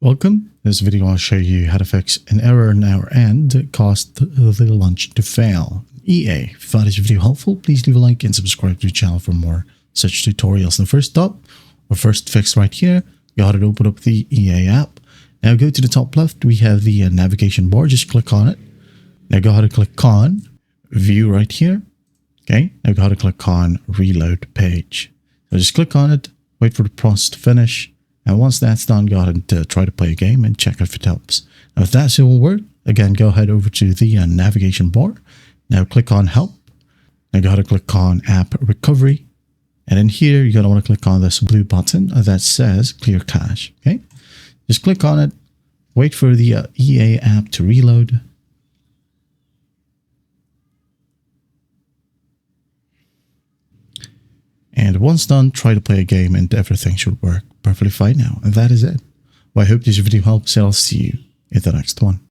Welcome. In this video, I'll show you how to fix an error on our end that caused the launch to fail. EA, if you found this video helpful, please leave a like and subscribe to the channel for more such tutorials. Now, first up, or first fix right here, go ahead and open up the EA app. Now go to the top left, we have the navigation bar. Just click on it. Now go ahead and click on View right here. Okay, now go ahead and click on Reload Page. So just click on it, wait for the process to finish. And once that's done, go ahead and try to play a game and check if it helps. Now, if that still will work, again, go ahead over to the navigation bar. Now click on Help. Now go ahead and click on App Recovery. And in here, you're going to want to click on this blue button that says Clear Cache. Okay, just click on it. Wait for the EA app to reload. And once done, try to play a game and everything should work perfectly fine now. And that is it. Well, I hope this video helps. I'll see you in the next one.